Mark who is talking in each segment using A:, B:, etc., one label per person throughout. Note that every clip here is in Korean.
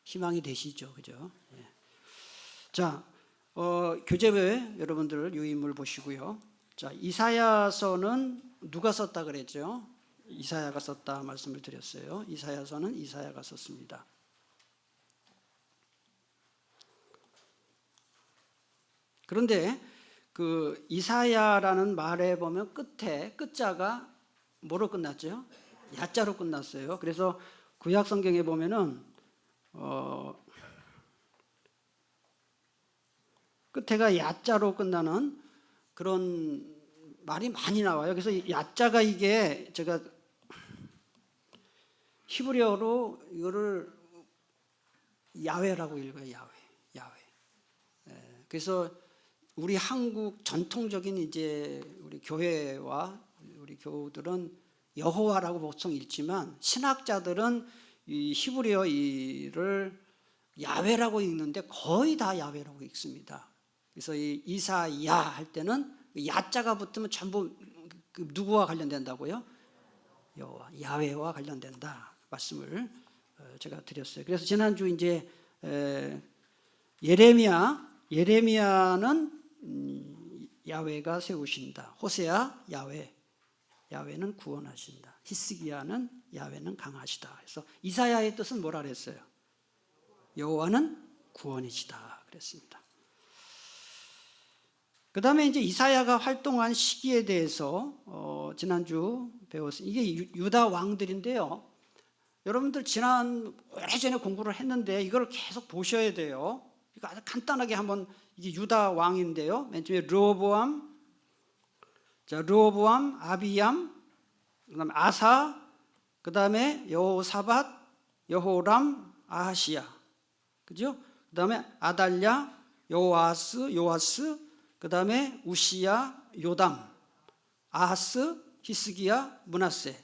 A: 희망이 되시죠, 그죠? 예. 자, 교재에 여러분들 유인물 보시고요. 자, 이사야서는 누가 썼다 그랬죠? 이사야가 썼다 말씀을 드렸어요. 이사야서는 이사야가 썼습니다. 그런데 그 이사야라는 말에 보면 끝에 끝자가 뭐로 끝났죠? 야자로 끝났어요. 그래서 구약 성경에 보면은 끝에가 야자로 끝나는 그런 말이 많이 나와요. 그래서 야자가 이게 제가 히브리어로 이거를 야훼라고 읽어요. 야훼. 그래서 우리 한국 전통적인 이제 우리 교회와 우리 교우들은 여호와라고 보통 읽지만 신학자들은 이 히브리어 이를 야훼라고 읽는데 거의 다 야훼라고 읽습니다. 그래서 이 이사야 할 때는 야자가 붙으면 전부 누구와 관련된다고요? 여호와, 야훼와 관련된다 말씀을 제가 드렸어요. 그래서 지난주 이제 예레미야는 야훼가 세우신다. 호세아 야훼는 구원하신다. 히스기야는 야훼는 강하시다. 그래서 이사야의 뜻은 뭐라 그랬어요? 여호와는 구원이시다 그랬습니다. 그 다음에 이제 이사야가 활동한 시기에 대해서 지난주 배웠습니다. 이게 유다 왕들인데요. 여러분들 지난 오래전에 공부를 했는데 이걸 계속 보셔야 돼요. 이거 아주 간단하게 한번 이게 유다 왕인데요. 맨 처음에 르호보암, 아비얌, 그다음에 아사, 그다음에 여호사밧, 여호람, 아하시야, 그죠? 그다음에 아달랴, 요아스, 그다음에 우시야, 요담, 아하스, 히스기야, 므낫세,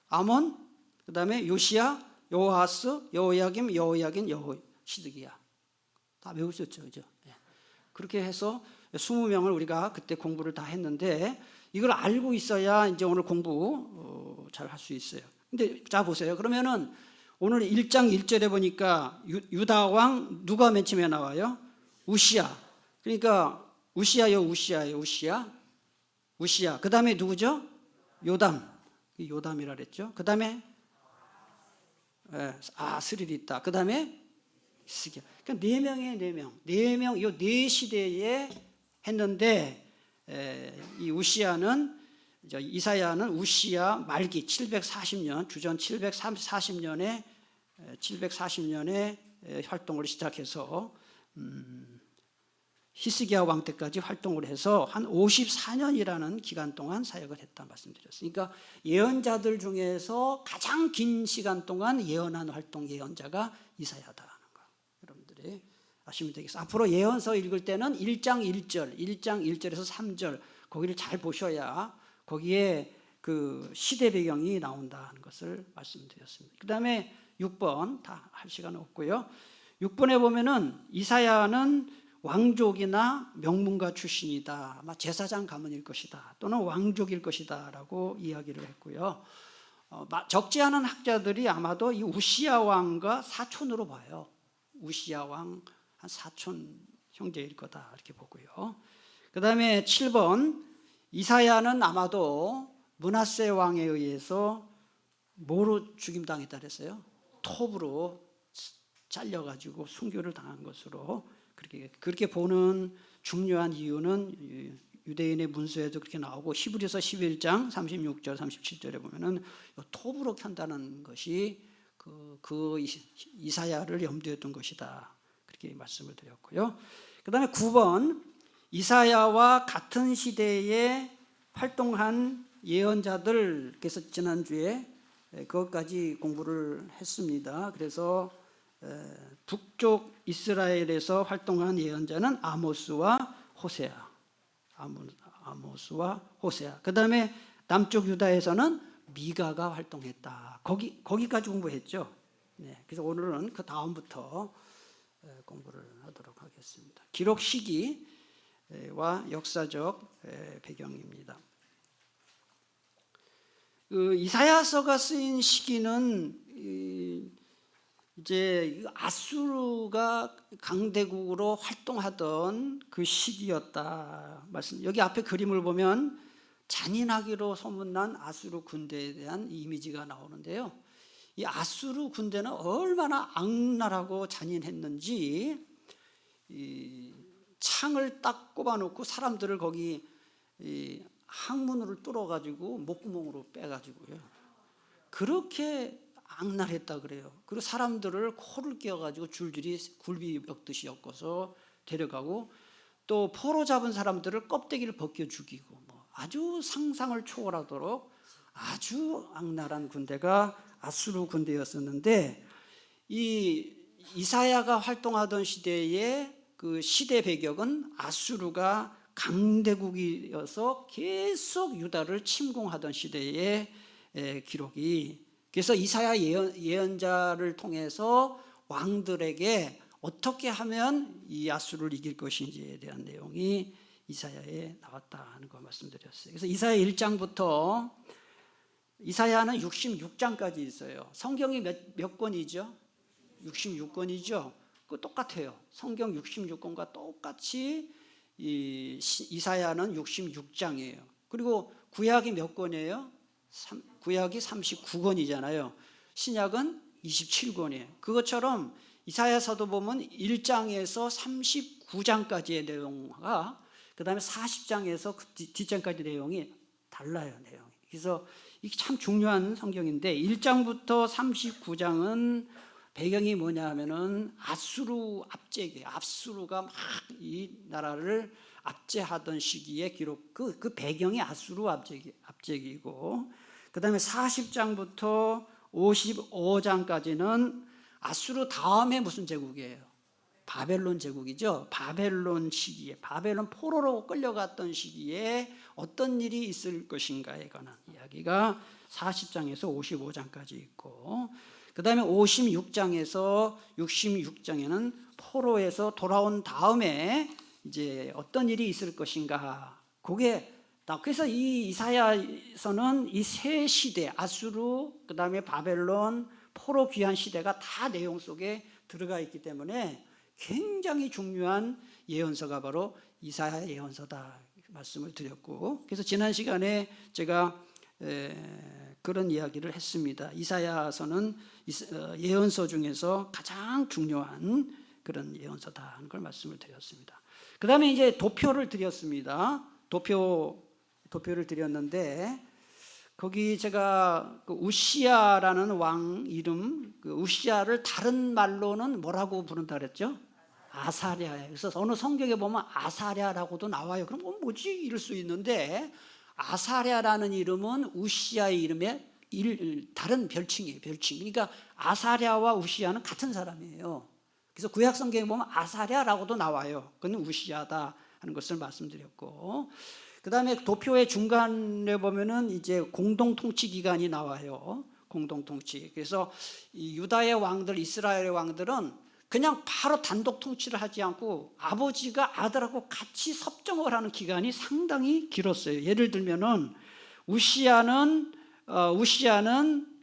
A: 아몬, 그다음에 요시야, 여호아스, 여호야김, 시드기야. 다 외우셨죠, 그죠? 그렇게 해서 20명을 우리가 그때 공부를 다 했는데 이걸 알고 있어야 이제 오늘 공부 잘 할 수 있어요. 근데 자 보세요. 그러면은 오늘 1장 1절에 보니까 유다 왕 누가 맨 처음에 나와요? 우시야. 그러니까 우시야. 그 다음에 누구죠? 요담이라 그랬죠. 그 다음에 스릴이 있다. 그 다음에 히스기야. 그러니까 4명, 이 4시대에 했는데 이 이사야는 우시야 말기 740년, 주전 740년에 활동을 시작해서 히스기야 왕 때까지 활동을 해서 한 54년이라는 기간 동안 사역을 했다 말씀드렸어요. 그러니까 예언자들 중에서 가장 긴 시간 동안 예언한 활동 예언자가 이사야다라는 거 여러분들이 아시면 되겠어요. 앞으로 예언서 읽을 때는 1장 1절에서 3절 거기를 잘 보셔야 거기에 그 시대 배경이 나온다는 것을 말씀드렸습니다. 그 다음에 6번 다 할 시간은 없고요. 6번에 보면은 이사야는 왕족이나 명문가 출신이다. 아마 제사장 가문일 것이다. 또는 왕족일 것이다. 라고 이야기를 했고요. 적지 않은 학자들이 아마도 이 우시야 왕과 사촌으로 봐요. 우시야 왕 한 사촌 형제일 거다. 이렇게 보고요. 그 다음에 7번 이사야는 아마도 므낫세 왕에 의해서 뭐로 죽임당했다 그랬어요? 톱으로 잘려가지고 순교를 당한 것으로 그렇게 보는 중요한 이유는 유대인의 문서에도 그렇게 나오고 히브리서 11장 36절 37절에 보면은 톱으로 켠다는 것이 그 이사야를 염두에 둔 것이다 그렇게 말씀을 드렸고요. 그 다음에 9번 이사야와 같은 시대에 활동한 예언자들 그래서 지난주에 그것까지 공부를 했습니다. 그래서 북쪽 이스라엘에서 활동한 예언자는 아모스와 호세아. 그 다음에 남쪽 유다에서는 미가가 활동했다. 거기까지 공부했죠. 네, 그래서 오늘은 그 다음부터 공부를 하도록 하겠습니다. 기록 시기와 역사적 배경입니다. 이사야서가 쓰인 시기는 이제 아수르가 강대국으로 활동하던 그 시기였다 말씀. 여기 앞에 그림을 보면 잔인하기로 소문난 아수르 군대에 대한 이미지가 나오는데요. 이 아수르 군대는 얼마나 악랄하고 잔인했는지 이 창을 딱 꼽아놓고 사람들을 거기 이 항문을 뚫어가지고 목구멍으로 빼가지고요. 그렇게 악랄했다 그래요. 그리고 사람들을 코를 끼워가지고 줄줄이 굴비 먹듯이 엮어서 데려가고 또 포로 잡은 사람들을 껍데기를 벗겨 죽이고 뭐 아주 상상을 초월하도록 아주 악랄한 군대가 아수르 군대였었는데 이 이사야가 활동하던 시대의 그 시대 배경은 아수르가 강대국이어서 계속 유다를 침공하던 시대의 기록이, 그래서 이사야 예언자를 통해서 왕들에게 어떻게 하면 이 아수르를 이길 것인지에 대한 내용이 이사야에 나왔다는 거 말씀드렸어요. 그래서 이사야 1장부터 이사야는 66장까지 있어요. 성경이 몇 권이죠? 66권이죠. 그 똑같아요. 성경 66권과 똑같이 이사야는 66장이에요. 그리고 구약이 몇 권이에요? 구약이 39권이잖아요. 신약은 27권이에요. 그것처럼 이사야서도 보면 1장에서 39장까지의 내용과 그 다음에 40장에서 그 뒷장까지 내용이 달라요. 내용이. 그래서 이게 참 중요한 성경인데 1장부터 39장은 배경이 뭐냐 하면은 아수르 압제기, 아수르가 막 이 나라를 압제하던 시기에 기록, 그 배경이 아수르 압제기고, 그 다음에 40장부터 55장까지는 아수르 다음에 무슨 제국이에요? 바벨론 제국이죠. 바벨론 시기에, 바벨론 포로로 끌려갔던 시기에 어떤 일이 있을 것인가에 관한 이야기가 40장에서 55장까지 있고, 그 다음에 56장에서 66장에는 포로에서 돌아온 다음에 이제 어떤 일이 있을 것인가. 그게, 그래서 이 이사야서는 이 세 시대, 아수르, 그 다음에 바벨론, 포로 귀환 시대가 다 내용 속에 들어가 있기 때문에 굉장히 중요한 예언서가 바로 이사야 예언서다 말씀을 드렸고, 그래서 지난 시간에 제가 그런 이야기를 했습니다. 이사야서는 예언서 중에서 가장 중요한 그런 예언서다 하는 걸 말씀을 드렸습니다. 그 다음에 이제 도표를 드렸습니다. 도표를 드렸는데 거기 제가 그 우시야라는 왕 이름, 그 우시야를 다른 말로는 뭐라고 부른다 그랬죠? 아사랴예요. 그래서 어느 성경에 보면 아사랴라고도 나와요. 그럼 뭐지? 이럴 수 있는데 아사랴라는 이름은 우시야의 이름의 다른 별칭이에요. 별칭. 그러니까 아사랴와 우시야는 같은 사람이에요. 그래서 구약 성경에 보면 아사랴라고도 나와요. 그건 우시야다 하는 것을 말씀드렸고, 그 다음에 도표의 중간에 보면은 이제 공동통치 기간이 나와요. 공동통치. 그래서 이 유다의 왕들, 이스라엘의 왕들은 그냥 바로 단독 통치를 하지 않고 아버지가 아들하고 같이 섭정을 하는 기간이 상당히 길었어요. 예를 들면은 우시야는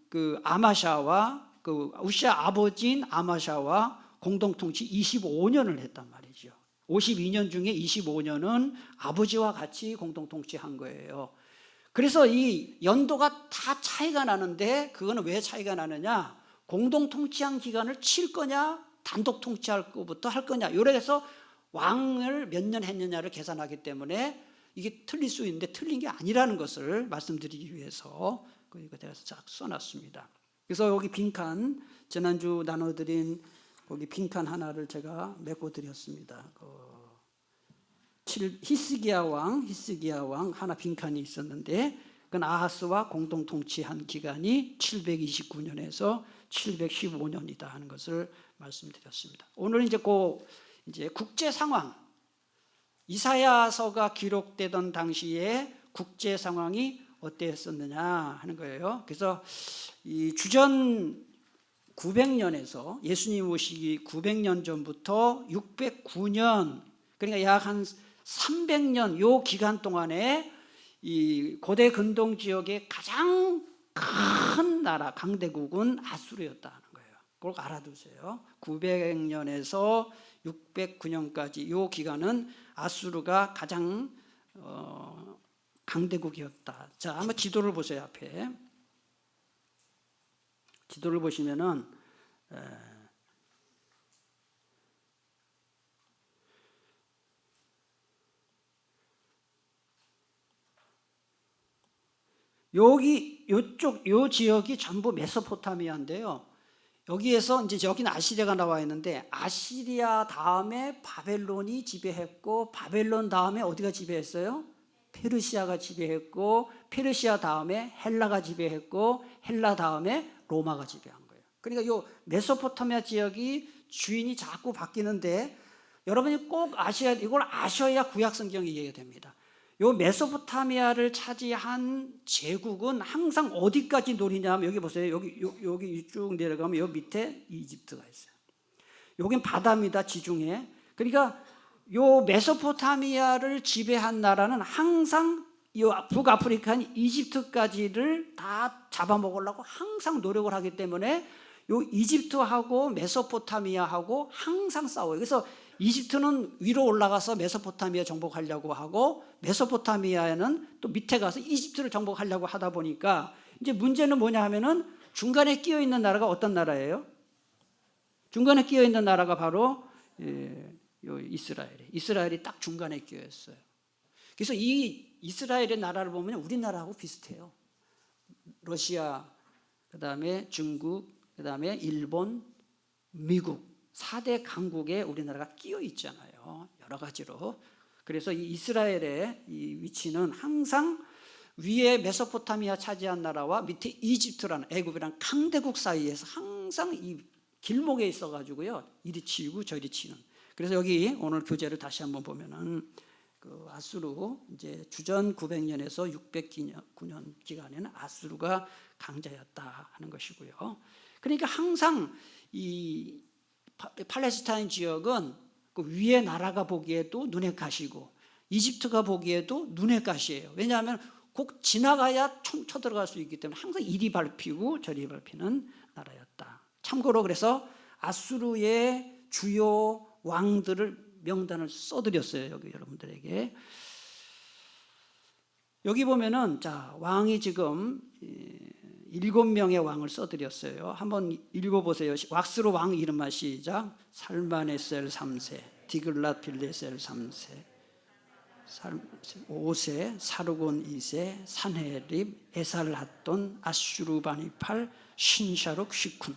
A: 그 아마샤와 그 우시야 아버지인 아마샤와 공동통치 25년을 했단 말이죠. 52년 중에 25년은 아버지와 같이 공동통치한 거예요. 그래서 이 연도가 다 차이가 나는데 그거는 왜 차이가 나느냐? 공동통치한 기간을 칠 거냐, 단독 통치할 것부터 할 거냐, 요래서 왕을 몇 년 했느냐를 계산하기 때문에 이게 틀릴 수 있는데 틀린 게 아니라는 것을 말씀드리기 위해서 이거 제가 쫙 써놨습니다. 그래서 여기 빈칸, 지난주 나눠드린 거기 빈칸 하나를 제가 메꿔 드렸습니다. 히스기야 왕 하나 빈칸이 있었는데 그건 아하스와 공동 통치한 기간이 729년에서 715년이다 하는 것을 말씀드렸습니다. 오늘 이제 국제 상황, 이사야서가 기록되던 당시에 국제 상황이 어땠었느냐 하는 거예요. 그래서 이 주전 900년에서 예수님 오시기 900년 전부터 609년, 그러니까 약 한 300년 요 기간 동안에 이 고대 근동 지역의 가장 큰 나라 강대국은 아수르였다는 거예요. 꼭 알아두세요. 900년에서 609년까지 이 기간은 아수르가 가장 강대국이었다. 자, 한번 지도를 보세요. 앞에 지도를 보시면은 여기 요쪽 요 지역이 전부 메소포타미아인데요. 여기에서 이제 여기는 아시리아가 나와 있는데 아시리아 다음에 바벨론이 지배했고 바벨론 다음에 어디가 지배했어요? 페르시아가 지배했고 페르시아 다음에 헬라가 지배했고 헬라 다음에 로마가 지배한 거예요. 그러니까 요 메소포타미아 지역이 주인이 자꾸 바뀌는데 여러분이 꼭 이걸 아셔야 구약 성경이 이해가 됩니다. 요 메소포타미아를 차지한 제국은 항상 어디까지 노리냐면 여기 보세요. 여기 쭉 내려가면 여기 밑에 이집트가 있어요. 여긴 바다입니다. 지중해. 그러니까 요 메소포타미아를 지배한 나라는 항상 이 북아프리카인 이집트까지를 다 잡아먹으려고 항상 노력을 하기 때문에 요 이집트하고 메소포타미아하고 항상 싸워요. 그래서 이집트는 위로 올라가서 메소포타미아 정복하려고 하고 메소포타미아에는 또 밑에 가서 이집트를 정복하려고 하다 보니까 이제 문제는 뭐냐 하면은 중간에 끼어 있는 나라가 어떤 나라예요? 중간에 끼어 있는 나라가 바로 이스라엘이 딱 중간에 끼어 있어요. 그래서 이 이스라엘의 나라를 보면 우리나라하고 비슷해요. 러시아, 그다음에 중국, 그다음에 일본, 미국 4대 강국에 우리나라가 끼어 있잖아요. 여러 가지로. 그래서 이 이스라엘의 이 위치는 항상 위에 메소포타미아 차지한 나라와 밑에 이집트라는 애굽이라는 강대국 사이에서 항상 이 길목에 있어가지고요. 이리 치이고 저리 치는. 그래서 여기 오늘 교재를 다시 한번 보면은 그 아수르 이제 주전 900년에서 609년 기간에는 아수르가 강자였다 하는 것이고요. 그러니까 항상 이 팔레스타인 지역은 그 위에 나라가 보기에도 눈에 가시고 이집트가 보기에도 눈에 가시예요. 왜냐하면 꼭 지나가야 쳐들어갈 수 있기 때문에 항상 이리 밟히고 저리 밟히는 나라였다. 참고로 그래서 아수르의 주요 왕들을 명단을 써드렸어요. 여기 여러분들에게. 여기 보면은 자 왕이 지금 7명의 왕을 써드렸어요. 한번 읽어보세요. 왁스로 왕 이름만 시작. 살마네셀 3세, 디글랏 빌레셀 3세, 5세, 사르곤 2세, 산헤립, 에살핫돈, 아슈르바니팔, 신샤룩, 시쿤.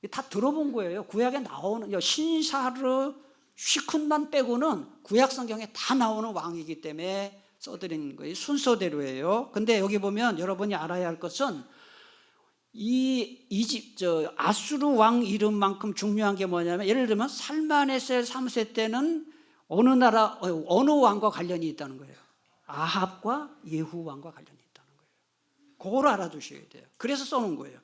A: 다 들어본 거예요. 구약에 나오는 신샤르, 시쿤만 빼고는 구약 성경에 다 나오는 왕이기 때문에 써드린 거예요. 순서대로예요. 근데 여기 보면 여러분이 알아야 할 것은 아수르 왕 이름만큼 중요한 게 뭐냐면 예를 들면 살마네셀 3세 때는 어느 왕과 관련이 있다는 거예요. 아합과 예후 왕과 관련이 있다는 거예요. 그걸 알아두셔야 돼요. 그래서 써놓은 거예요.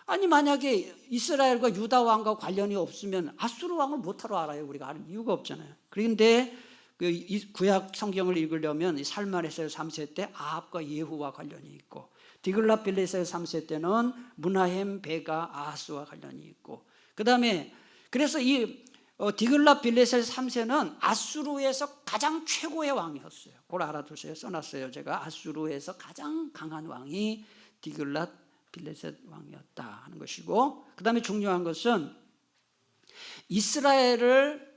A: 아니 만약에 이스라엘과 유다 왕과 관련이 없으면 아수르 왕을 못하러 알아요. 우리가 아는 이유가 없잖아요. 그런데 그 구약 성경을 읽으려면 살마네셀 3세 때 아합과 예후와 관련이 있고 디글랏 빌레셀 3세 때는 므나헴, 베가, 아하스와 관련이 있고 그 다음에 그래서 이 디글랏 빌레셀 3세는 아수르에서 가장 최고의 왕이었어요. 그걸 알아두세요. 써놨어요. 제가 아수르에서 가장 강한 왕이 디글랏 빌레셋 왕이었다 하는 것이고 그 다음에 중요한 것은 이스라엘을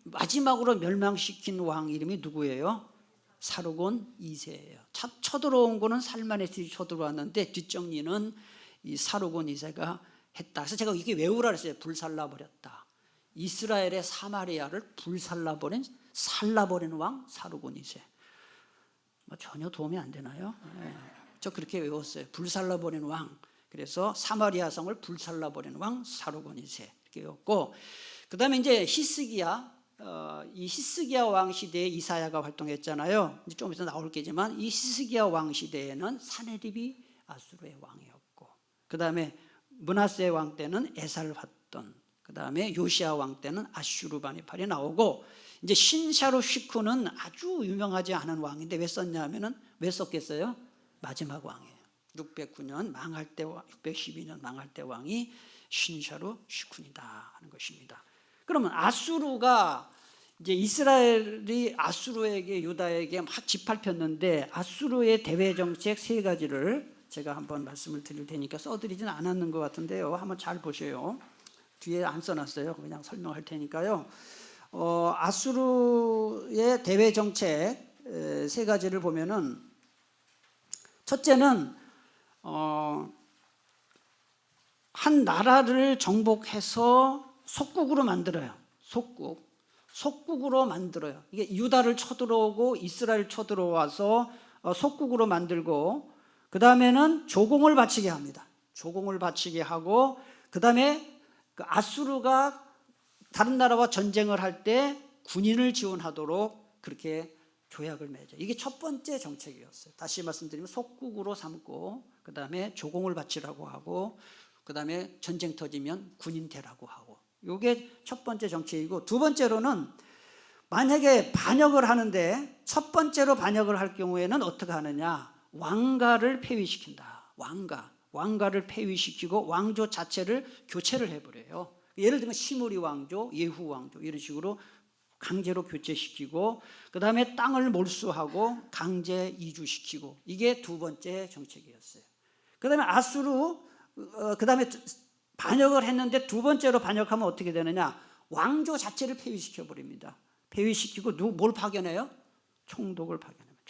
A: 마지막으로 멸망시킨 왕 이름이 누구예요? 사르곤 2세예요. 쳐들어온 거는 살마네셀이 쳐들어왔는데 뒷정리는 이 사르곤 2세가 했다. 그래서 제가 이게 외우라 그랬어요. 불살라버렸다. 이스라엘의 사마리아를 살라버린 왕 사르곤 2세. 전혀 도움이 안 되나요? 네. 저 그렇게 외웠어요. 불살라버린 왕. 그래서 사마리아 성을 불살라버린 왕 사르곤 2세 이렇게 외웠고 그 다음에 이제 이 히스기야 왕 시대에 이사야가 활동했잖아요. 이제 좀 있어 나올 게지만 이 히스기야 왕 시대에는 사네립이 아수르의 왕이었고 그 다음에 므낫세 왕 때는 에살핫돈 그 다음에 요시야 왕 때는 아슈르바니팔이 나오고 이제 신샤루 시쿠는 아주 유명하지 않은 왕인데 왜 썼냐면은 왜 썼겠어요? 마지막 왕이에요. 609년 망할 때 612년 망할 때 왕이 신샤루 시쿤이다 하는 것입니다. 그러면 아수르가 이제 이스라엘이 아수르에게 유다에게 막 짓밟혔는데 아수르의 대외 정책 세 가지를 제가 한번 말씀을 드릴 테니까 써드리진 않았는 것 같은데요. 한번 잘 보세요. 뒤에 안 써놨어요. 그냥 설명할 테니까요. 아수르의 대외 정책 세 가지를 보면은 첫째는 한 나라를 정복해서 속국으로 만들어요. 속국으로 만들어요. 이게 유다를 쳐들어오고 이스라엘 쳐들어와서 속국으로 만들고 그 다음에는 조공을 바치게 합니다. 조공을 바치게 하고 그 다음에 그 아수르가 다른 나라와 전쟁을 할 때 군인을 지원하도록 그렇게 조약을 맺어요. 이게 첫 번째 정책이었어요. 다시 말씀드리면 속국으로 삼고 그 다음에 조공을 바치라고 하고 그 다음에 전쟁 터지면 군인 되라고 하고 이게 첫 번째 정책이고 두 번째로는 만약에 반역을 하는데 첫 번째로 반역을 할 경우에는 어떻게 하느냐, 왕가를 폐위시킨다. 왕가를 폐위시키고 왕조 자체를 교체를 해버려요. 예를 들면 시므리 왕조, 예후 왕조 이런 식으로 강제로 교체시키고 그 다음에 땅을 몰수하고 강제 이주시키고 이게 두 번째 정책이었어요. 그 다음에 아수르 그 다음에 반역을 했는데 두 번째로 반역하면 어떻게 되느냐, 왕조 자체를 폐위시켜버립니다. 폐위시키고 뭘 파견해요? 총독을 파견합니다.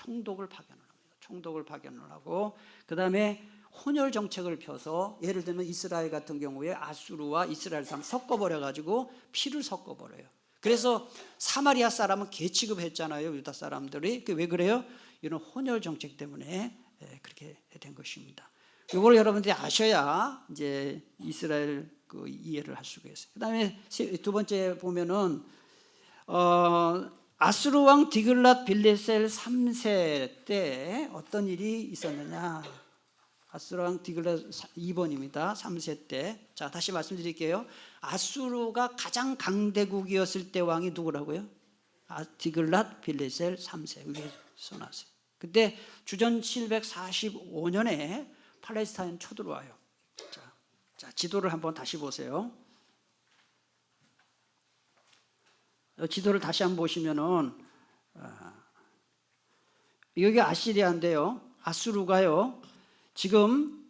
A: 총독을 파견을 하고 그 다음에 혼혈 정책을 펴서 예를 들면 이스라엘 같은 경우에 아수르와 이스라엘 사람 섞어버려가지고 피를 섞어버려요. 그래서 사마리아 사람은 개 취급했잖아요. 유다 사람들이. 왜 그래요? 이런 혼혈 정책 때문에 그렇게 된 것입니다. 이걸 여러분들이 아셔야 이제 이스라엘 그 이해를 할 수가 있어요. 그 다음에 두 번째 보면은 아수르 왕 디글랏 빌레셀 3세 때 어떤 일이 있었느냐. 아수르 왕 디글랏 2번입니다. 3세 때. 자, 다시 말씀드릴게요. 아수르가 가장 강대국이었을 때 왕이 누구라고요? 디글랏 빌레셀 3세. 여기 써놨어요. 그때 주전 745년에 팔레스타인 쳐들어와요. 자, 지도를 한번 다시 보세요. 지도를 다시 한번 보시면은 여기 아시리아인데요. 아수르가요. 지금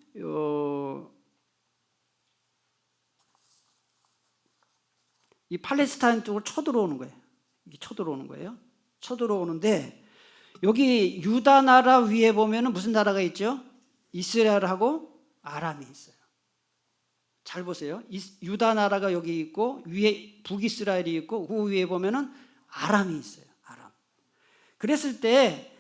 A: 이 팔레스타인 쪽으로 쳐들어오는 거예요. 이게 쳐들어오는데 여기 유다 나라 위에 보면은 무슨 나라가 있죠? 이스라엘하고 아람이 있어요. 잘 보세요. 유다 나라가 여기 있고 위에 북이스라엘이 있고 그 위에 보면은 아람이 있어요. 그랬을 때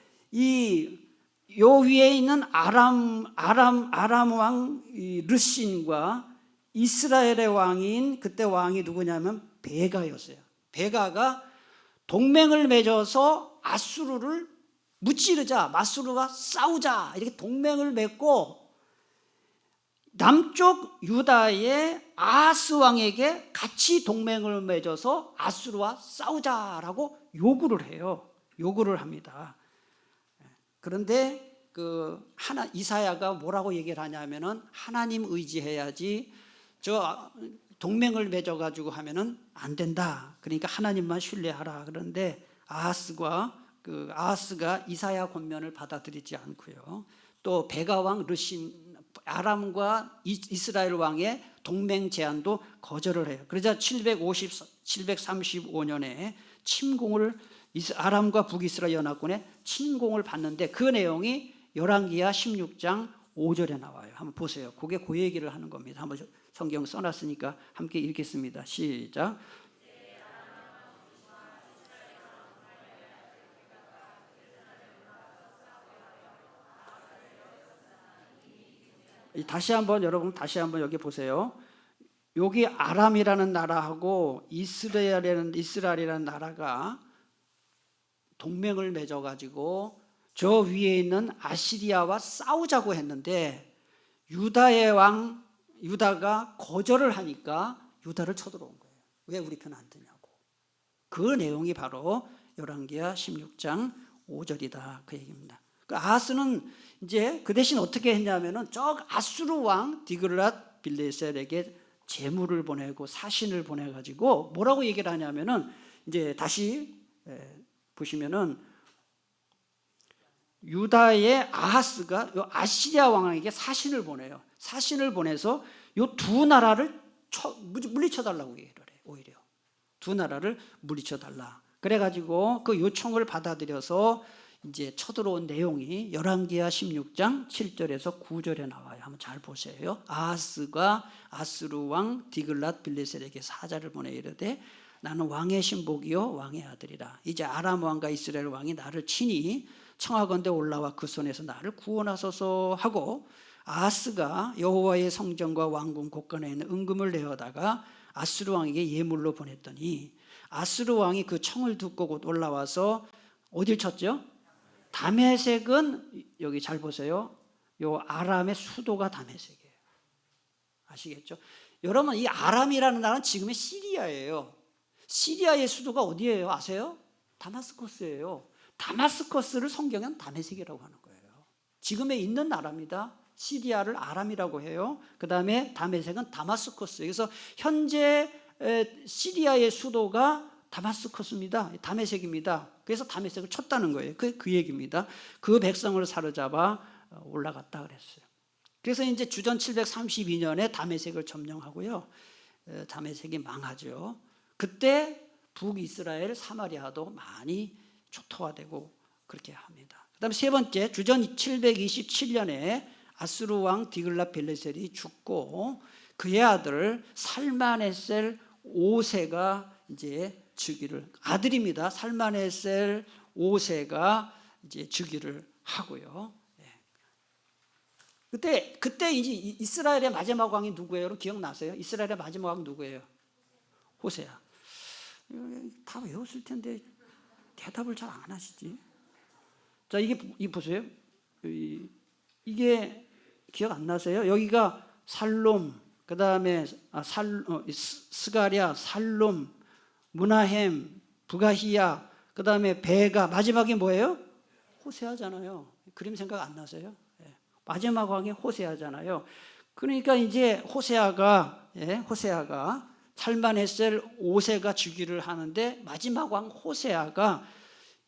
A: 요 위에 있는 아람 왕 르신과 이스라엘의 왕인 그때 왕이 누구냐면 베가였어요. 베가가 동맹을 맺어서 아수르를 무찌르자, 아수르가 싸우자 이렇게 동맹을 맺고 남쪽 유다의 아하스 왕에게 같이 동맹을 맺어서 아수르와 싸우자라고 요구를 해요. 요구를 합니다. 그런데 이사야가 뭐라고 얘기를 하냐면은 하나님 의지해야지 저 동맹을 맺어가지고 하면은 안 된다. 그러니까 하나님만 신뢰하라. 그런데 아하스가 이사야 권면을 받아들이지 않고요. 또 베가 왕 르신 아람과 이스라엘 왕의 동맹 제안도 거절을 해요. 그러자 735년에 침공을 아람과 북이스라엘 연합군에 침공을 받는데 그 내용이 열왕기하 16장 5절에 나와요. 한번 보세요. 그게 그 얘기를 하는 겁니다. 한번 성경 써놨으니까 함께 읽겠습니다. 시작. 여러분 다시 한번 여기 보세요. 여기 아람이라는 나라하고 이스라엘이라는 나라가 동맹을 맺어가지고 저 위에 있는 아시리아와 싸우자고 했는데 유다가 거절을 하니까 유다를 쳐들어온 거예요. 왜 우리 편 안 드냐고. 그 내용이 바로 열왕기하 16장 5절이다 그 얘기입니다. 그 아하스는 이제 그 대신 어떻게 했냐면은 저 아수르 왕 디글랏 빌레셀에게 재물을 보내고 사신을 보내가지고 뭐라고 얘기를 하냐면은 이제 다시 보시면은 유다의 아하스가 요 아시리아 왕에게 사신을 보내요. 사신을 보내서 요 두 나라를 물리쳐달라고 얘기를 해요. 오히려 두 나라를 물리쳐달라. 그래가지고 그 요청을 받아들여서 이제 쳐들어온 내용이 열왕기하 16장 7절에서 9절에 나와요. 한번 잘 보세요. 아하스가 아수르 왕 디글랏 빌레셀에게 사자를 보내 이르되 나는 왕의 신복이요 왕의 아들이라. 이제 아람 왕과 이스라엘 왕이 나를 치니 청하건대 올라와 그 손에서 나를 구원하소서 하고, 아하스가 여호와의 성전과 왕궁 곳간에 있는 은금을 내어다가 아수르 왕에게 예물로 보냈더니 아수르 왕이 그 청을 듣고 곧 올라와서 어딜 쳤죠? 다메섹은 여기 잘 보세요. 요 아람의 수도가 다메섹이에요. 아시겠죠? 여러분, 이 아람이라는 나라는 지금의 시리아예요. 시리아의 수도가 어디예요? 아세요? 다마스커스예요. 다마스커스를 성경은 다메섹이라고 하는 거예요. 지금에 있는 나라입니다. 시리아를 아람이라고 해요. 그 다음에 다메섹은 다마스커스. 그래서 현재 시리아의 수도가 다마스커스입니다. 다메섹입니다. 그래서 다메섹을 쳤다는 거예요. 그 얘기입니다. 그 백성을 사로잡아 올라갔다 그랬어요. 그래서 이제 주전 732년에 다메섹을 점령하고요. 다메섹이 망하죠. 그때 북이스라엘 사마리아도 많이 초토화되고 그렇게 합니다. 그 다음에 세 번째, 주전 727년에 아수르 왕 디글랏 빌레셀이 죽고 그의 아들 살마네셀 5세가 이제 즉위를, 아들입니다. 살마네셀 5세가 이제 즉위를 하고요. 그때 이제 이스라엘의 마지막 왕이 누구예요? 여러분 기억나세요? 이스라엘의 마지막 왕 누구예요? 호세아. 다 외웠을 텐데 대답을 잘 안 하시지. 자, 이게 보세요. 이게 기억 안 나세요? 여기가 살롬, 그 다음에 스가랴, 살롬, 무나햄, 부가히야, 그 다음에 베가, 마지막이 뭐예요? 호세아잖아요. 그림 생각 안 나세요? 마지막 왕이 호세아잖아요. 그러니까 이제 호세아가 살만헤셀 5세가 즉위를 하는데 마지막 왕 호세아가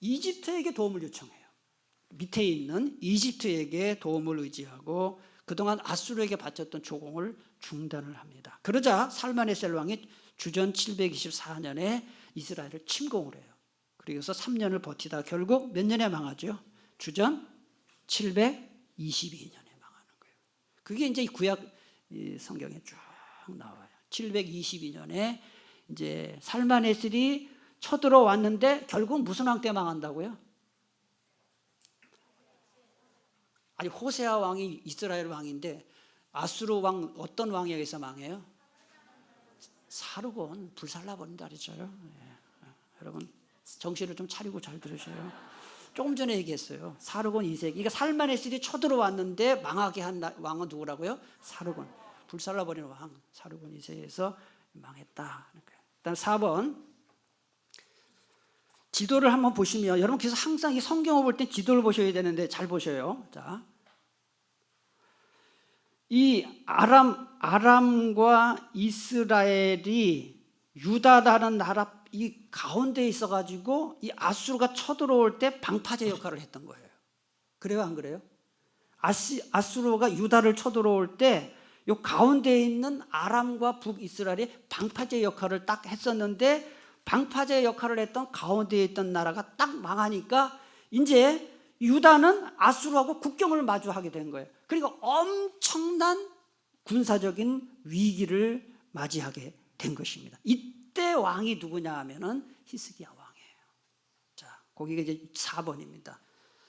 A: 이집트에게 도움을 요청해요. 밑에 있는 이집트에게 도움을 의지하고 그동안 아수르에게 바쳤던 조공을 중단을 합니다. 그러자 살만헤셀 왕이 주전 724년에 이스라엘을 침공을 해요. 그래서 3년을 버티다 결국 몇 년에 망하죠? 주전 722년에 망하는 거예요. 그게 이제 구약 성경에 쭉 나와요. 722년에 이제 살만헤셀이 쳐들어왔는데 결국 무슨 왕 때 망한다고요? 아니, 호세아 왕이 이스라엘 왕인데 아수르 왕 어떤 왕에 의해서 망해요? 사르곤 불살라버린다 그랬죠. 여러분 정신을 좀 차리고 잘 들으셔요. 조금 전에 얘기했어요. 사르곤 2세기. 그러니까 살만헤셀이 쳐들어왔는데 망하게 한 왕은 누구라고요? 사르곤. 불살라버리는 왕 사르곤 2세에서 망했다. 일단 4번. 지도를 한번 보시면 여러분 그래서 항상 이 성경을 볼 때 지도를 보셔야 되는데 잘 보셔요. 자, 이 아람과 이스라엘이 유다라는 나라 이 가운데에 있어가지고 이 아수르가 쳐들어올 때 방파제 역할을 했던 거예요. 그래요, 안 그래요? 아수르가 유다를 쳐들어올 때 이 가운데에 있는 아람과 북이스라엘이 방파제 역할을 딱 했었는데 방파제 역할을 했던 가운데에 있던 나라가 딱 망하니까 이제 유다는 아수르하고 국경을 마주하게 된 거예요. 그러니까 엄청난 군사적인 위기를 맞이하게 된 것입니다. 이때 왕이 누구냐 하면은 히스기야 왕이에요. 자, 거기가 이제 4번입니다.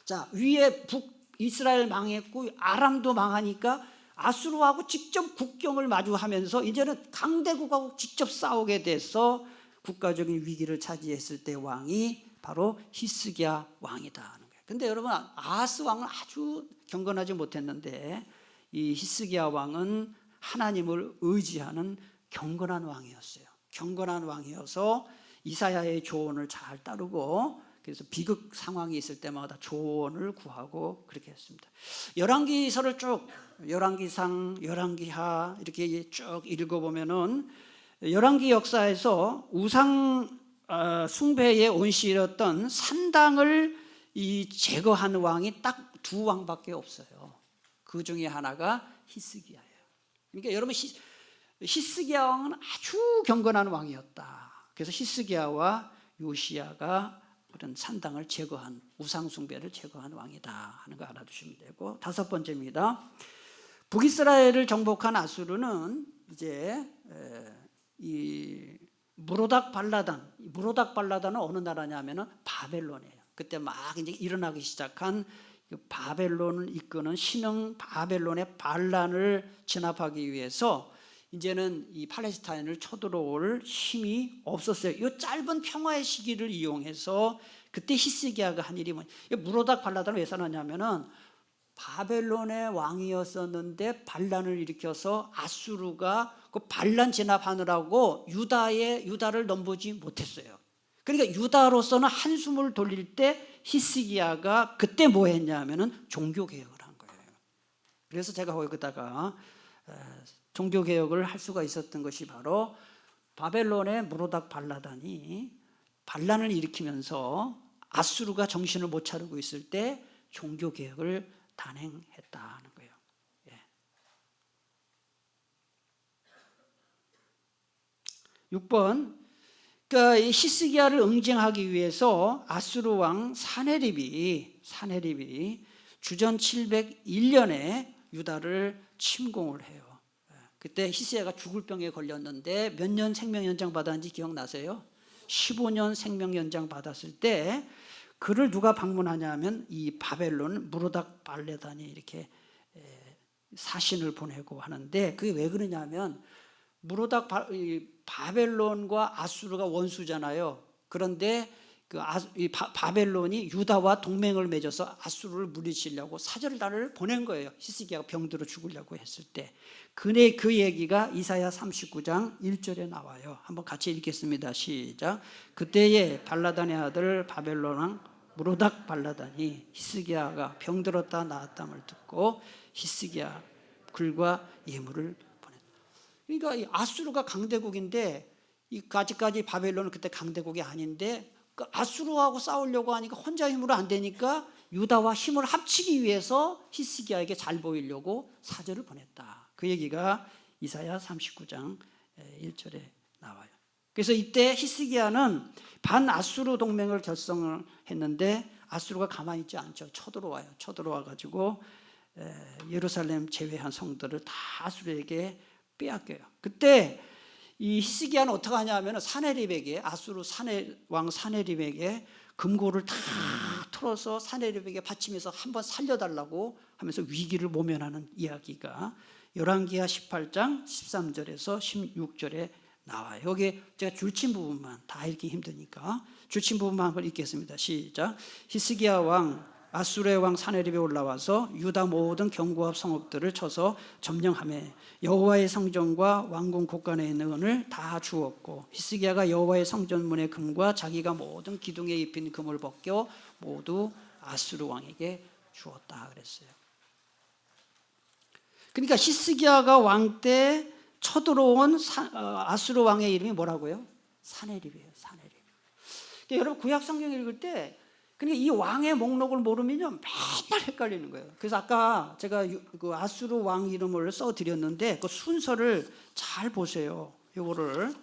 A: 자, 위에 북이스라엘 망했고 아람도 망하니까 아수르하고 직접 국경을 마주하면서 이제는 강대국하고 직접 싸우게 돼서 국가적인 위기를 차지했을 때 왕이 바로 히스기야 왕이다 하는 거예요. 근데 여러분 아하스 왕은 아주 경건하지 못했는데 이 히스기야 왕은 하나님을 의지하는 경건한 왕이었어요. 경건한 왕이어서 이사야의 조언을 잘 따르고 그래서 비극 상황이 있을 때마다 조언을 구하고 그렇게 했습니다. 열왕기서를 쭉 열왕기상, 열왕기하 이렇게 쭉 읽어보면은 열왕기 역사에서 우상 숭배에 온실이었던 산당을 제거한 왕이 딱 두 왕밖에 없어요. 그 중에 하나가 히스기야예요. 그러니까 여러분 히스기야 왕은 아주 경건한 왕이었다. 그래서 히스기야와 요시야가 그런 산당을 제거한, 우상 숭배를 제거한 왕이다 하는 거 알아두시면 되고, 다섯 번째입니다. 북이스라엘을 정복한 아수르는 이제 이 무로닥 발라단은 어느 나라냐면은 바벨론이에요. 그때 막 이제 일어나기 시작한 바벨론을 이끄는 신흥 바벨론의 반란을 진압하기 위해서 이제는 이 팔레스타인을 쳐들어올 힘이 없었어요. 이 짧은 평화의 시기를 이용해서 그때 히스기야가 한 일이 무로닥 발라단을 왜 써놨냐면은 바벨론의 왕이었었는데 반란을 일으켜서 아수르가 그 반란 진압하느라고 유다를 넘보지 못했어요. 그러니까 유다로서는 한숨을 돌릴 때 히스기야가 그때 뭐 했냐면은 종교개혁을 한 거예요. 그래서 제가 거기다가 종교개혁을 할 수가 있었던 것이 바로 바벨론의 무로닥 발라단이 반란을 일으키면서 아수르가 정신을 못 차리고 있을 때 종교개혁을 단행했다는 거예요. 예. 6번, 그러니까 이 히스기야를 응징하기 위해서 아수르 왕 사네립이 주전 701년에 유다를 침공을 해요. 그때 히스기야가 죽을 병에 걸렸는데 몇 년 생명 연장 받았는지 기억나세요? 15년 생명 연장 받았을 때 그를 누가 방문하냐면 이 바벨론 무로닥 발레단이 이렇게 사신을 보내고 하는데, 그게 왜 그러냐면 바벨론과 아수르가 원수잖아요. 그런데 바벨론이 유다와 동맹을 맺어서 아수르를 물리치려고 사절단을 보낸 거예요. 히스기야가 병들어 죽으려고 했을 때. 그 얘기가 이사야 39장 1절에 나와요. 한번 같이 읽겠습니다. 시작. 그때에 발라단의 아들 바벨론 왕 무로닥 발라단이 히스기야가 병들었다 나았dam을 듣고 히스기야 글과 예물을 보냈다. 그러니까 이 아수르가 강대국인데, 아직까지 바벨론은 그때 강대국이 아닌데 아수르하고 싸우려고 하니까 혼자 힘으로 안 되니까 유다와 힘을 합치기 위해서 히스기야에게 잘 보이려고 사절을 보냈다. 그 얘기가 이사야 39장 1절에 나와요. 그래서 이때 히스기야는 반아수르 동맹을 결성을 했는데 아수르가 가만히 있지 않죠. 쳐들어와 가지고 예루살렘 제외한 성들을 다 아수르에게 빼앗겨요. 그때 이 히스기야는 어떻게 하냐면 아수르 왕 사네립에게 금고를 다 털어서 사네립에게 바치면서 한번 살려달라고 하면서 위기를 모면하는 이야기가 열왕기하 18장 13절에서 16절에 나와요. 여기 제가 줄친 부분만, 다 읽기 힘드니까 줄친 부분만 한번 읽겠습니다. 시작. 히스기야 왕 아수르의 왕 사네립이 올라와서 유다 모든 견고합 성읍들을 쳐서 점령하며 여호와의 성전과 왕궁 곳간에 있는 은을 다 주었고, 히스기야가 여호와의 성전문의 금과 자기가 모든 기둥에 입힌 금을 벗겨 모두 아수르 왕에게 주었다 그랬어요. 그러니까 히스기야가 왕 때 쳐들어온 아수르 왕의 이름이 뭐라고요? 사네립이에요. 사네립. 그러니까 여러분 구약 성경 읽을 때 그러니까 이 왕의 목록을 모르면요 맨날 헷갈리는 거예요. 그래서 아까 제가 그 아수르 왕 이름을 써드렸는데 그 순서를 잘 보세요. 이거를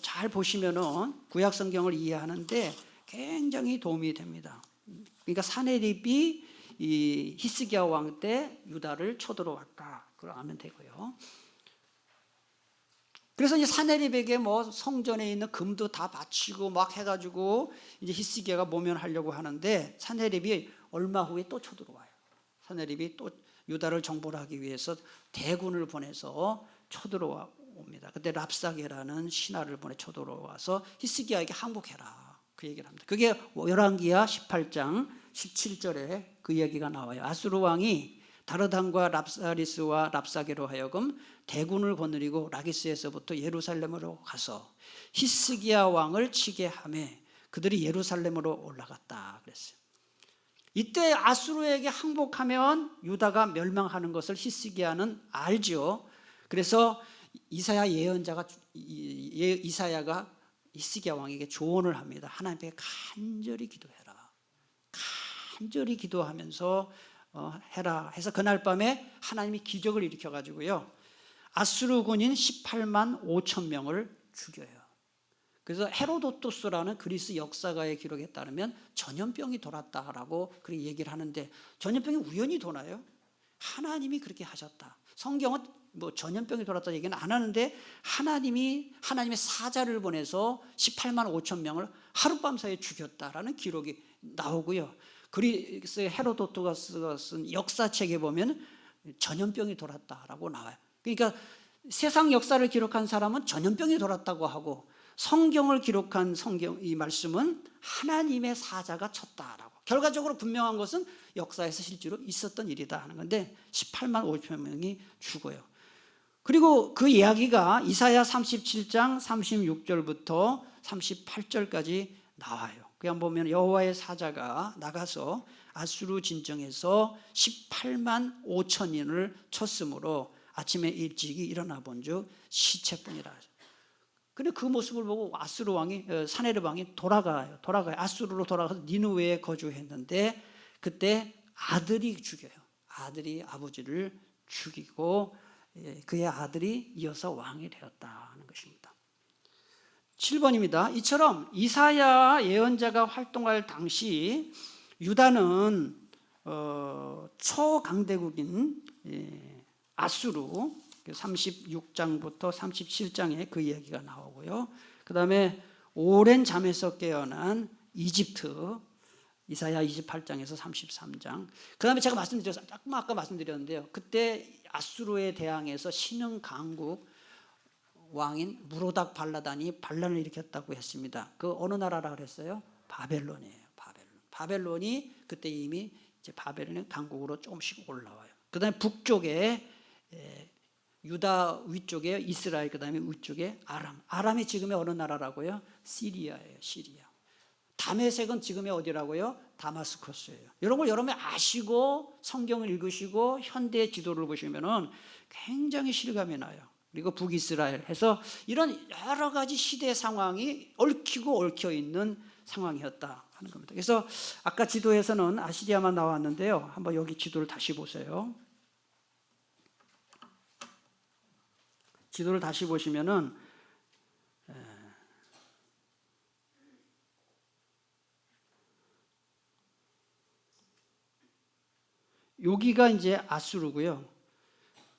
A: 잘 보시면은 구약 성경을 이해하는데 굉장히 도움이 됩니다. 그러니까 사네립이 이 히스기야 왕 때 유다를 쳐들어왔다. 그걸 아면 되고요. 그래서 이제 사네립에게 뭐 성전에 있는 금도 다 바치고 막 해가지고 이제 히스기야가 모면하려고 하는데 사네립이 얼마 후에 또 쳐들어와요. 사네립이 또 유다를 정복을 하기 위해서 대군을 보내서 쳐들어옵니다. 그때 랍사게라는 신하를 보내 쳐들어와서 히스기야에게 항복해라 그 얘기를 합니다. 그게 열왕기하 18장 17절에 그 얘기가 나와요. 아수르 왕이 다르단과 랍사리스와 랍사게로 하여금 대군을 거느리고 라기스에서부터 예루살렘으로 가서 히스기야 왕을 치게 하매 그들이 예루살렘으로 올라갔다 그랬어요. 이때 아수르에게 항복하면 유다가 멸망하는 것을 히스기야는 알죠. 그래서 이사야 예언자가 이사야가 히스기야 왕에게 조언을 합니다. 하나님께 간절히 기도해라. 간절히 기도하면서 해라 해서 그날 밤에 하나님이 기적을 일으켜 가지고요, 아수르 군인 18만 5천 명을 죽여요. 그래서 헤로도토스라는 그리스 역사가의 기록에 따르면 전염병이 돌았다라고 그렇게 얘기를 하는데, 전염병이 우연히 도나요? 하나님이 그렇게 하셨다. 성경은 뭐 전염병이 돌았다 얘기는 안 하는데, 하나님의 사자를 보내서 18만 5천 명을 하룻밤 사이에 죽였다라는 기록이 나오고요. 그리스 헤로도토스가 쓴 역사책에 보면 전염병이 돌았다라고 나와요. 그러니까 세상 역사를 기록한 사람은 전염병이 돌았다고 하고, 성경을 기록한 이 말씀은 하나님의 사자가 쳤다라고. 결과적으로 분명한 것은 역사에서 실제로 있었던 일이다 하는 건데, 18만 5천 명이 죽어요. 그리고 그 이야기가 이사야 37장 36절부터 38절까지 나와요. 그냥 보면 여호와의 사자가 나가서 아수르 진정에서 18만 5천인을 쳤으므로 아침에 일찍이 일어나 본즉 시체뿐이라. 근데 그 모습을 보고 아수르 왕이, 사네립 왕이 돌아가요. 아수르로 돌아가서 니느웨에 거주했는데, 그때 아들이 죽여요. 아들이 아버지를 죽이고 그의 아들이 이어서 왕이 되었다 하는 것입니다. 7번입니다. 이처럼 이사야 예언자가 활동할 당시 유다는 초강대국인 아수르 36장부터 37장에 그 이야기가 나오고요. 그 다음에 오랜 잠에서 깨어난 이집트, 이사야 28장에서 33장. 그 다음에 제가 아까 말씀드렸는데요. 그때 아수르에 대항해서 신흥 강국 왕인 무로닥 발라단이 반란을 일으켰다고 했습니다. 그 어느 나라라 그랬어요? 바벨론이에요. 바벨론이 그때 이미 이제 바벨론의 강국으로 조금씩 올라와요. 그 다음에 북쪽에 유다 위쪽에 이스라엘, 그 다음에 위쪽에 아람이 지금의 어느 나라라고요? 시리아예요. 시리아. 다메섹은 지금의 어디라고요? 다마스커스예요. 이런 걸 여러분이 아시고 성경을 읽으시고 현대 지도를 보시면은 굉장히 실감이 나요. 그리고 북이스라엘 해서 이런 여러 가지 시대 상황이 얽히고 얽혀 있는 상황이었다 하는 겁니다. 그래서 아까 지도에서는 아시리아만 나왔는데요. 한번 여기 지도를 다시 보세요. 지도를 다시 보시면은 여기가 이제 아수르고요.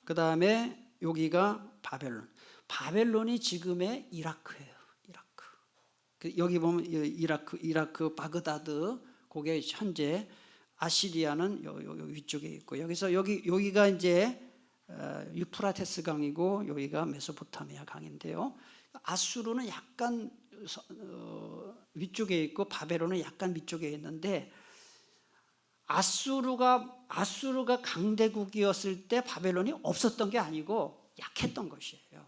A: 그 다음에 여기가 바벨론. 바벨론이 지금의 이라크예요. 이라크. 여기 보면 이라크 바그다드, 그게 현재, 아시리아는 요 위쪽에 있고, 여기서 여기가 이제 유프라테스 강이고, 여기가 메소포타미아 강인데요. 아수르는 약간 위쪽에 있고 바벨론은 약간 밑쪽에 있는데, 아수르가 강대국이었을 때 바벨론이 없었던 게 아니고 약했던 것이에요.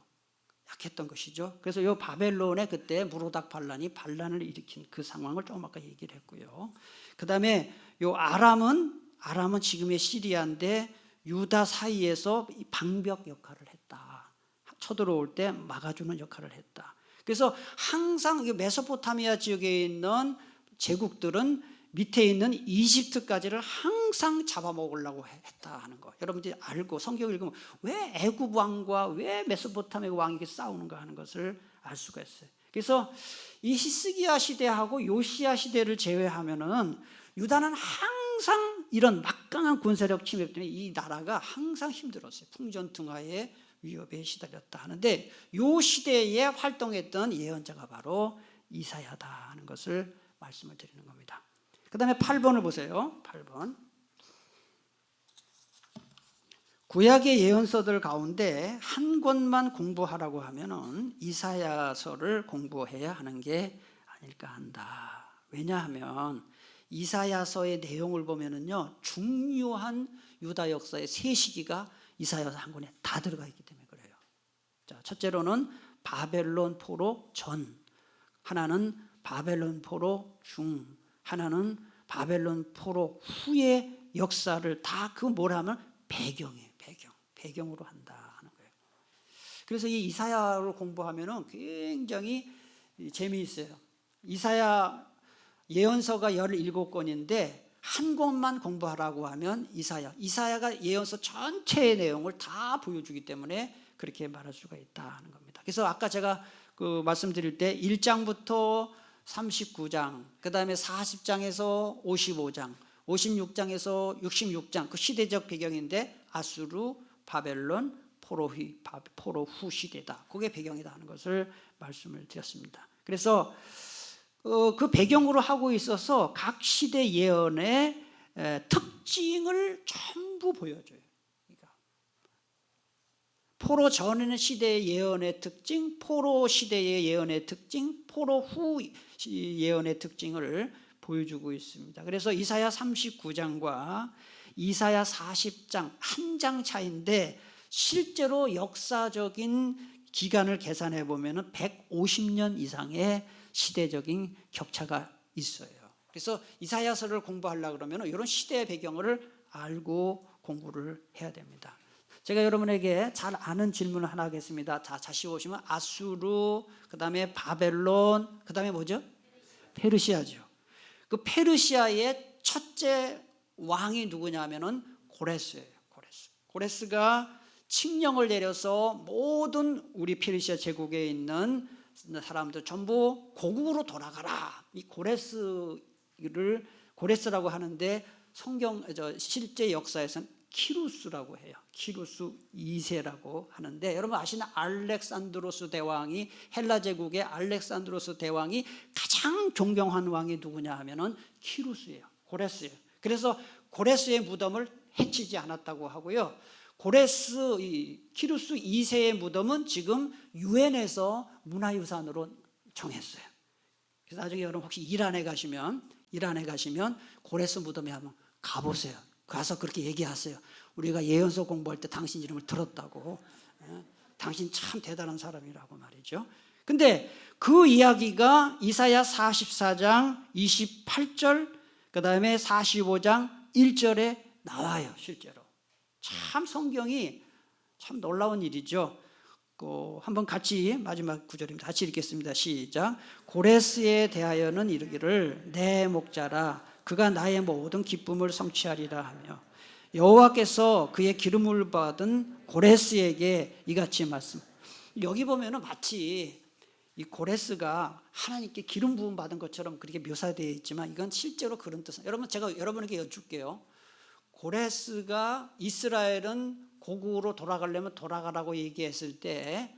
A: 약했던 것이죠. 그래서 이 바벨론에 그때 무로닥 반란을 일으킨 그 상황을 조금 아까 얘기를 했고요. 그 다음에 이 아람은 지금의 시리아인데 유다 사이에서 방벽 역할을 했다. 쳐들어올 때 막아주는 역할을 했다. 그래서 항상 메소포타미아 지역에 있는 제국들은 밑에 있는 이집트까지를 항상 잡아먹으려고 했다 하는 거. 여러분들이 알고 성경을 읽으면 왜 애굽 왕과 왜 메소포타미아 왕이 싸우는가 하는 것을 알 수가 있어요. 그래서 이 히스기야 시대하고 요시야 시대를 제외하면은 유다는 항상 이런 막강한 군사력 침입 때문에 이 나라가 항상 힘들었어요. 풍전등화의 위협에 시달렸다 하는데, 이 시대에 활동했던 예언자가 바로 이사야다 하는 것을 말씀을 드리는 겁니다. 그 다음에 8번을 보세요. 8번. 구약의 예언서들 가운데 한 권만 공부하라고 하면은 이사야서를 공부해야 하는 게 아닐까 한다. 왜냐하면 이사야서의 내용을 보면은요, 중요한 유다 역사의 세 시기가 이사야서 한 권에 다 들어가 있기 때문에 그래요. 자, 첫째로는 바벨론 포로 전, 하나는 바벨론 포로 중, 하나는 바벨론 포로 후의 역사를 다 그 뭐라면 배경이에요. 배경으로 한다 하는 거예요. 그래서 이 이사야를 공부하면은 굉장히 재미있어요. 이사야 예언서가 17권인데 한 권만 공부하라고 하면 이사야가 예언서 전체의 내용을 다 보여주기 때문에 그렇게 말할 수가 있다 하는 겁니다. 그래서 아까 제가 그 말씀드릴 때 1장부터 39장, 그 다음에 40장에서 55장, 56장에서 66장, 그 시대적 배경인데 아수르, 바벨론, 포로 후 시대다. 그게 배경이다 하는 것을 말씀을 드렸습니다. 그래서 그 배경으로 하고 있어서 각 시대 예언의 특징을 전부 보여줘요. 그러니까 포로 전에는 시대의 예언의 특징, 포로 시대의 예언의 특징, 포로 후 예언의 특징을 보여주고 있습니다. 그래서 이사야 39장과 이사야 40장 한 장 차이인데 실제로 역사적인 기간을 계산해 보면 150년 이상의 시대적인 격차가 있어요. 그래서 이사야서를 공부하려고 그러면 이런 시대의 배경을 알고 공부를 해야 됩니다. 제가 여러분에게 잘 아는 질문을 하나 하겠습니다. 자, 다시 보시면 아수르, 그 다음에 바벨론, 그 다음에 뭐죠? 페르시아죠. 그 페르시아의 첫째 왕이 누구냐면은 고레스예요. 고레스가 칙령을 내려서 모든 우리 페르시아 제국에 있는 사람들 전부 고국으로 돌아가라. 이 고레스라고 하는데 실제 역사에서는 키루스라고 해요. 키루스 2세라고 하는데 여러분 아시는 알렉산드로스 대왕이 헬라 제국의 알렉산드로스 대왕이 가장 존경한 왕이 누구냐 하면은 키루스예요. 고레스예요. 그래서 고레스의 무덤을 해치지 않았다고 하고요. 키루스 2세의 무덤은 지금 유엔에서 문화유산으로 정했어요. 그래서 나중에 여러분 혹시 이란에 가시면 고레스 무덤에 한번 가보세요. 가서 그렇게 얘기하세요. 우리가 예언서 공부할 때 당신 이름을 들었다고. 당신 참 대단한 사람이라고 말이죠. 근데 그 이야기가 이사야 44장 28절 그 다음에 45장 1절에 나와요. 실제로 참 성경이 참 놀라운 일이죠. 한번 같이 마지막 구절입니다. 같이 읽겠습니다. 시작. 고레스에 대하여는 이르기를 내 목자라 그가 나의 모든 기쁨을 성취하리라 하며 여호와께서 그의 기름을 받은 고레스에게 이같이 말씀. 여기 보면은 마치 이 고레스가 하나님께 기름 부음 받은 것처럼 그렇게 묘사되어 있지만 이건 실제로 그런 뜻은 여러분 제가 여러분에게 여쭐게요. 고레스가 이스라엘은 고국으로 돌아가려면 돌아가라고 얘기했을 때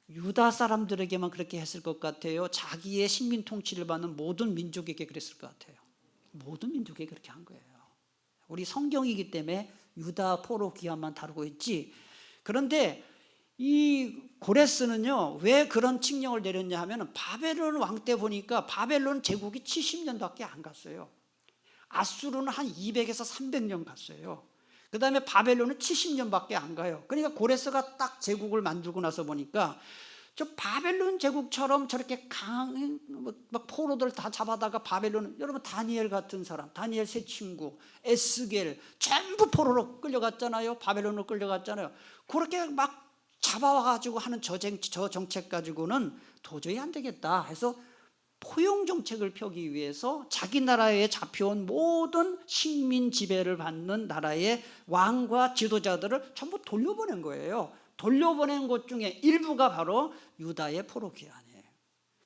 A: 유다 사람들에게만 그렇게 했을 것 같아요? 자기의 식민 통치를 받는 모든 민족에게 그랬을 것 같아요? 모든 민족에게 그렇게 한 거예요. 우리 성경이기 때문에 유다 포로 기한만 다루고 있지. 그런데 이 고레스는요 왜 그런 칙령을 내렸냐 하면 바벨론 왕 때 보니까 바벨론 제국이 70년밖에 안 갔어요. 아수르는 한 200에서 300년 갔어요. 그 다음에 바벨론은 70년밖에 안 가요. 그러니까 고레스가 딱 제국을 만들고 나서 보니까 저 바벨론 제국처럼 저렇게 막 포로들 다 잡아다가 바벨론, 여러분 다니엘 같은 사람, 다니엘 세 친구, 에스겔 전부 포로로 끌려갔잖아요. 바벨론으로 끌려갔잖아요. 그렇게 막 잡아와가지고 하는 저 정책 가지고는 도저히 안 되겠다 해서 포용 정책을 펴기 위해서 자기 나라에 잡혀온 모든 식민 지배를 받는 나라의 왕과 지도자들을 전부 돌려보낸 거예요. 돌려보낸 것 중에 일부가 바로 유다의 포로 귀환이에요.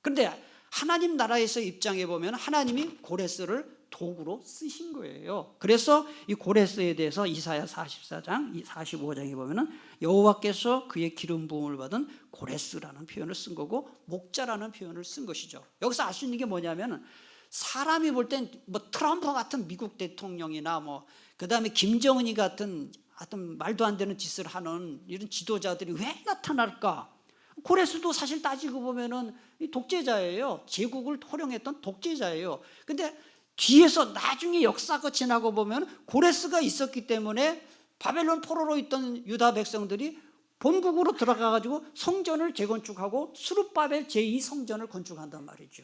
A: 그런데 하나님 나라에서 입장해 보면 하나님이 고레스를 도구로 쓰신 거예요. 그래서 이 고레스에 대해서 이사야 44장, 45장에 보면은 여호와께서 그의 기름 부음을 받은 고레스라는 표현을 쓴 거고 목자라는 표현을 쓴 것이죠. 여기서 알 수 있는 게 뭐냐면 사람이 볼 땐 뭐 트럼프 같은 미국 대통령이나 뭐 그다음에 김정은이 같은 하여튼 말도 안 되는 짓을 하는 이런 지도자들이 왜 나타날까? 고레스도 사실 따지고 보면은 독재자예요. 제국을 호령했던 독재자예요. 근데 뒤에서 나중에 역사가 지나고 보면 고레스가 있었기 때문에 바벨론 포로로 있던 유다 백성들이 본국으로 들어가가지고 성전을 재건축하고 수룹바벨 제2성전을 건축한단 말이죠.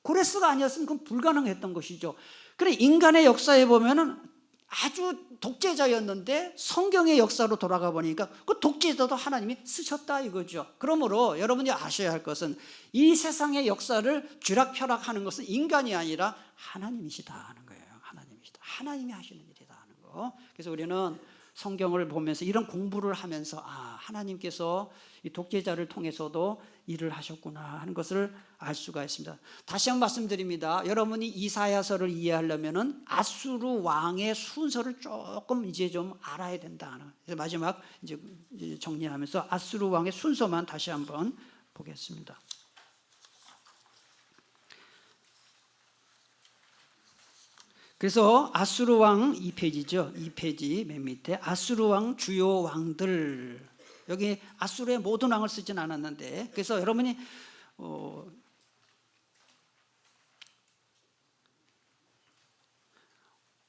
A: 고레스가 아니었으면 그건 불가능했던 것이죠. 그래 인간의 역사에 보면은 아주 독재자였는데 성경의 역사로 돌아가 보니까 그 독재자도 하나님이 쓰셨다 이거죠. 그러므로 여러분이 아셔야 할 것은 이 세상의 역사를 쥐락펴락하는 것은 인간이 아니라 하나님이시다 하는 거예요. 하나님이시다. 하나님이 하시는 일이다 하는 거. 그래서 우리는 성경을 보면서 이런 공부를 하면서 하나님께서 이 독재자를 통해서도 일을 하셨구나 하는 것을 알 수가 있습니다. 다시 한번 말씀드립니다. 여러분이 이사야서를 이해하려면은 아수르 왕의 순서를 조금 이제 좀 알아야 된다. 그래서 마지막 이제 정리하면서 아수르 왕의 순서만 다시 한번 보겠습니다. 그래서 아수르 왕 2페이지죠. 2페이지 맨 밑에 아수르 왕 주요 왕들, 여기 아수르의 모든 왕을 쓰진 않았는데, 그래서 여러분이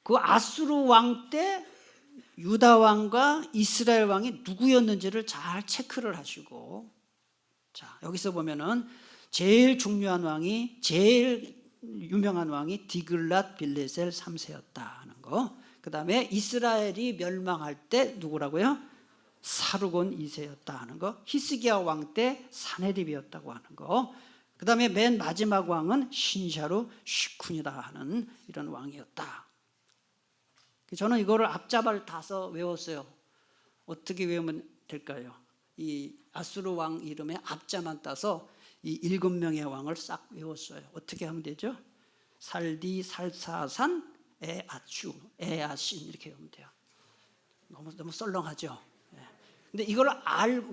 A: 그 아수르 왕 때 유다 왕과 이스라엘 왕이 누구였는지를 잘 체크를 하시고, 자 여기서 보면은 제일 중요한 왕이, 제일 유명한 왕이 디글랏 빌레셀 3세였다 하는 거. 그 다음에 이스라엘이 멸망할 때 누구라고요? 사르곤 2세였다 하는 거. 히스기야 왕 때 사네립이었다고 하는 거. 그 다음에 맨 마지막 왕은 신샤루 시쿤이라 하는 이런 왕이었다. 저는 이거를 앞자발 따서 외웠어요. 어떻게 외우면 될까요? 이 아수르 왕 이름의 앞자만 따서 이 7명의 왕을 싹 외웠어요. 어떻게 하면 되죠? 살디, 살사산, 에아추, 에아신 이렇게 외우면 돼요. 너무 썰렁하죠? 근데 이걸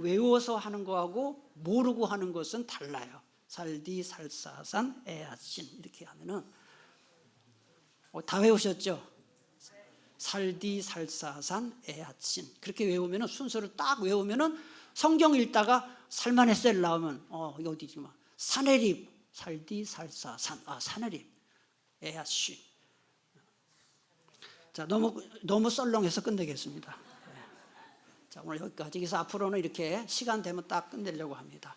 A: 외워서 하는 거하고 모르고 하는 것은 달라요. 살디, 살사산, 에아신 이렇게 하면은 다 외우셨죠? 살디, 살사산, 에아신 그렇게 외우면은 순서를 딱 외우면은 성경 읽다가 살만에셀 나오면 이거 어디지 뭐 사네립, 살디, 살사산, 사네립, 에아신. 자 너무 썰렁해서 끝내겠습니다. 자 오늘 여기까지. 그래서 앞으로는 이렇게 시간 되면 딱 끝내려고 합니다.